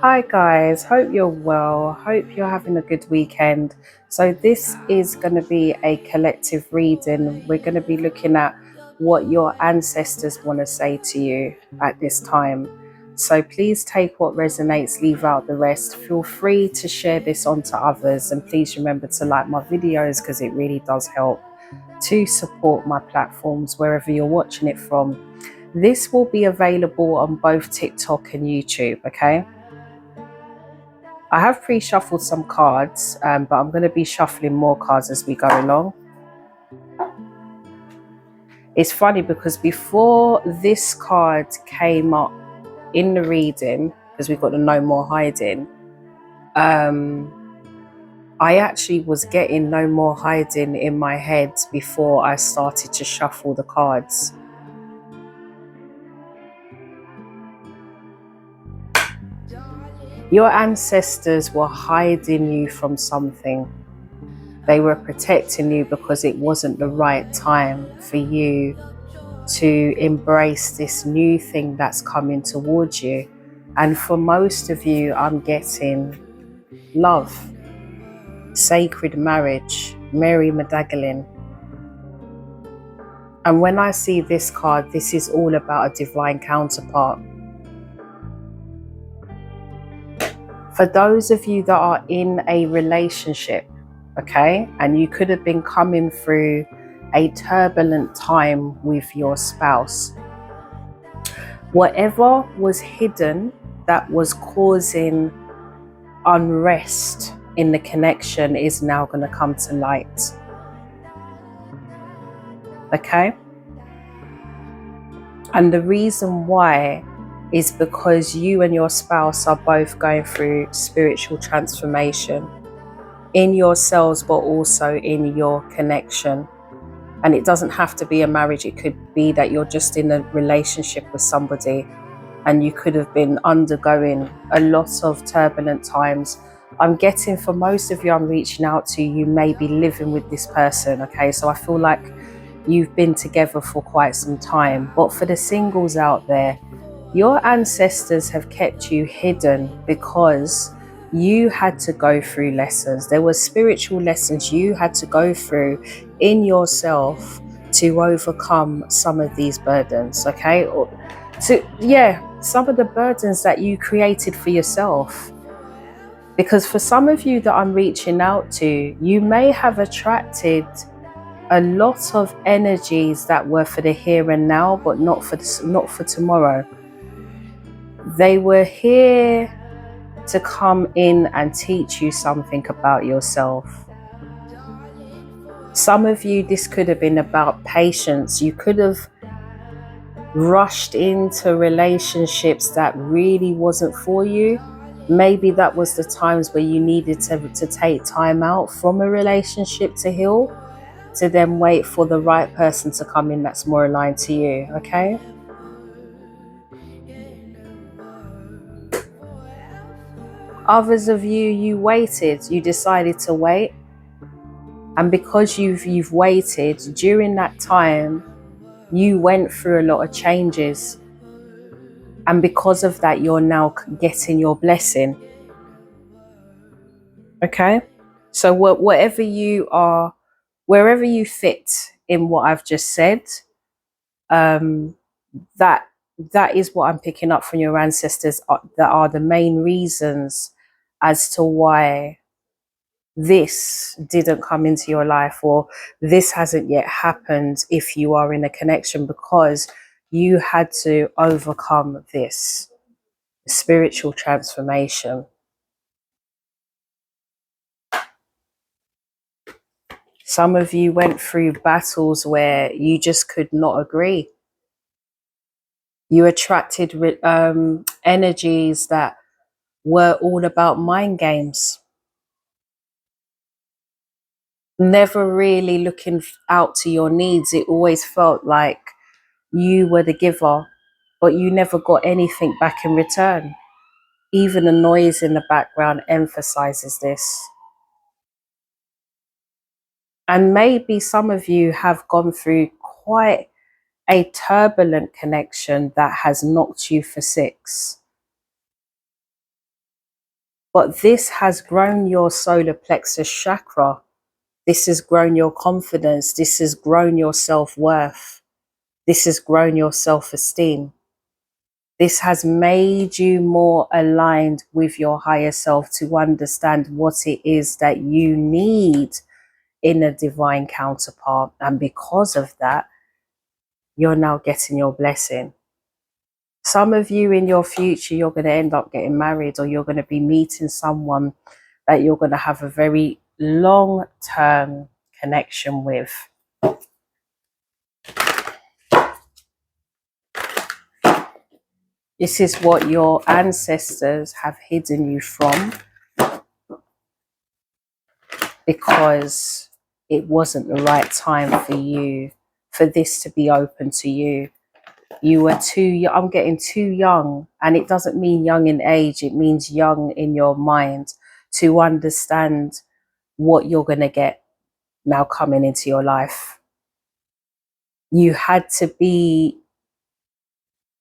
Hi guys, hope you're well. Hope you're having a good weekend. So this is going to be a collective reading. We're going to be looking at what your ancestors want to say to you at this time. So please take what resonates, leave out the rest. Feel free to share this on to others, and please remember to like my videos because it really does help to support my platforms wherever you're watching it from. This will be available on both TikTok and YouTube, okay? I have pre-shuffled some cards, but I'm going to be shuffling more cards as we go along. It's funny because before this card came up in the reading, because we've got the no more hiding, I actually was getting no more hiding in my head before I started to shuffle the cards. Your ancestors were hiding you from something. They were protecting you because it wasn't the right time for you to embrace this new thing that's coming towards you. And for most of you, I'm getting love, sacred marriage, Mary Magdalene. And when I see this card, this is all about a divine counterpart. For those of you that are in a relationship, okay, and you could have been coming through a turbulent time with your spouse, whatever was hidden that was causing unrest in the connection is now going to come to light. Okay? And the reason why is because you and your spouse are both going through spiritual transformation in yourselves, but also in your connection. And it doesn't have to be a marriage. It could be that you're just in a relationship with somebody and you could have been undergoing a lot of turbulent times. I'm getting, for most of you I'm reaching out to, you may be living with this person, okay? So I feel like you've been together for quite some time. But for the singles out there, your ancestors have kept you hidden because you had to go through lessons. There were spiritual lessons you had to go through in yourself to overcome some of these burdens, okay? Some of the burdens that you created for yourself. Because for some of you that I'm reaching out to, you may have attracted a lot of energies that were for the here and now, but not for tomorrow. They were here to come in and teach you something about yourself. Some of you, this could have been about patience. You could have rushed into relationships that really wasn't for you. Maybe that was the times where you needed to take time out from a relationship to heal, to then wait for the right person to come in that's more aligned to you, okay? Others of you, you waited, you decided to wait. And because you've waited, during that time, you went through a lot of changes. And because of that, you're now getting your blessing. Okay? So whatever you are, wherever you fit in what I've just said, that is what I'm picking up from your ancestors, that are the main reasons as to why this didn't come into your life, or this hasn't yet happened if you are in a connection, because you had to overcome this spiritual transformation. Some of you went through battles where you just could not agree. You attracted energies that were all about mind games, never really looking out to your needs. It always felt like you were the giver, but you never got anything back in return. Even the noise in the background emphasizes this. And maybe some of you have gone through quite a turbulent connection that has knocked you for six. But this has grown your solar plexus chakra. This has grown your confidence. This has grown your self-worth. This has grown your self-esteem. This has made you more aligned with your higher self to understand what it is that you need in a divine counterpart. And because of that, you're now getting your blessing. Some of you in your future, you're going to end up getting married, or you're going to be meeting someone that you're going to have a very long-term connection with. This is what your ancestors have hidden you from, because it wasn't the right time for you, for this to be open to you. You were too young. I'm getting too young, and it doesn't mean young in age, it means young in your mind, to understand what you're going to get now coming into your life. You had to be,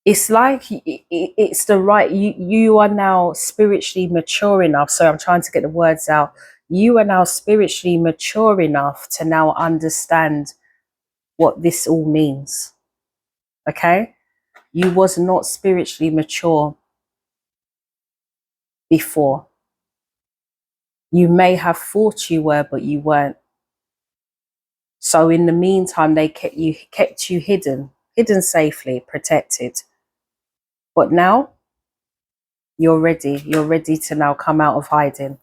it's like it's the right, you are now spiritually mature enough. So I'm trying to get the words out. You are now spiritually mature enough to now understand what this all means. Okay? You was not spiritually mature before. You may have thought you were, but you weren't. So in the meantime, they kept you hidden safely, protected. But now you're ready. You're ready to now come out of hiding.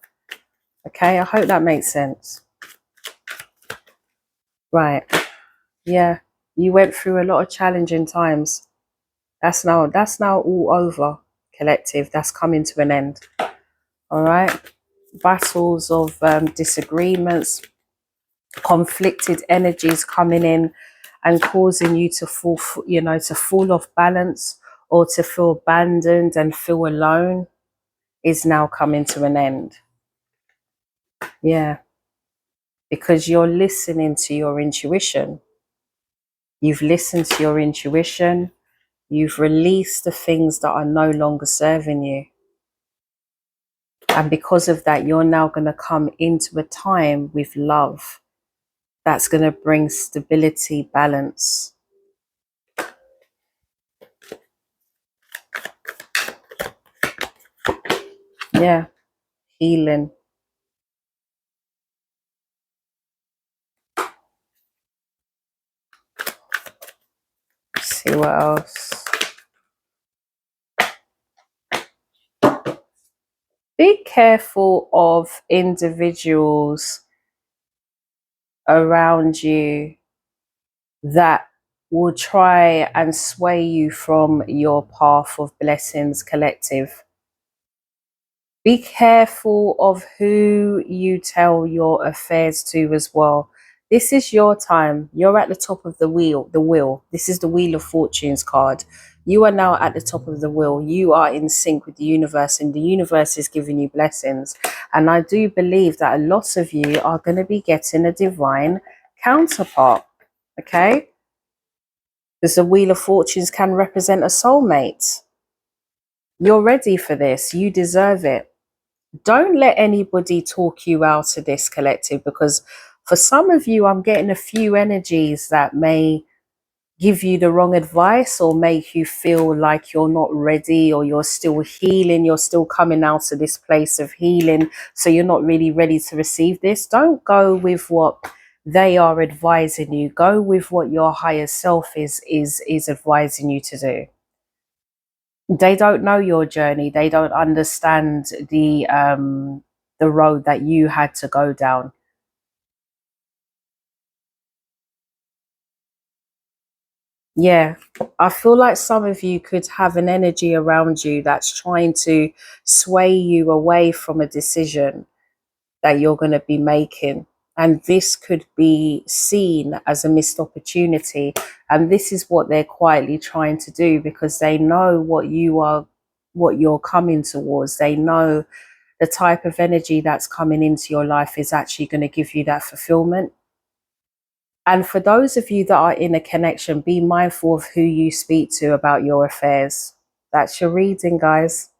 Okay, I hope that makes sense. Right. Yeah. You went through a lot of challenging times. That's now all over, collective. That's coming to an end. All right. Battles of disagreements, conflicted energies coming in and causing you to fall, to fall off balance, or to feel abandoned and feel alone, is now coming to an end. Yeah. Because you're listening to your intuition. You've listened to your intuition. You've released the things that are no longer serving you. And because of that, you're now going to come into a time with love that's going to bring stability, balance. Yeah. Healing. See what else. Be careful of individuals around you that will try and sway you from your path of blessings, collective. Be careful of who you tell your affairs to as well. This is your time. You're at the top of the wheel. This is the Wheel of Fortunes card. You are now at the top of the wheel. You are in sync with the universe, and the universe is giving you blessings. And I do believe that a lot of you are going to be getting a divine counterpart. Okay? Because the Wheel of Fortunes can represent a soulmate. You're ready for this. You deserve it. Don't let anybody talk you out of this, collective, because for some of you, I'm getting a few energies that may give you the wrong advice, or make you feel like you're not ready, or you're still healing, you're still coming out of this place of healing, so you're not really ready to receive this. Don't go with what they are advising you. Go with what your higher self is advising you to do. They don't know your journey. They don't understand the road that you had to go down. Yeah, I feel like some of you could have an energy around you that's trying to sway you away from a decision that you're going to be making. And this could be seen as a missed opportunity. And this is what they're quietly trying to do, because they know what you're coming towards. They know the type of energy that's coming into your life is actually going to give you that fulfillment. And for those of you that are in a connection, be mindful of who you speak to about your affairs. That's your reading, guys.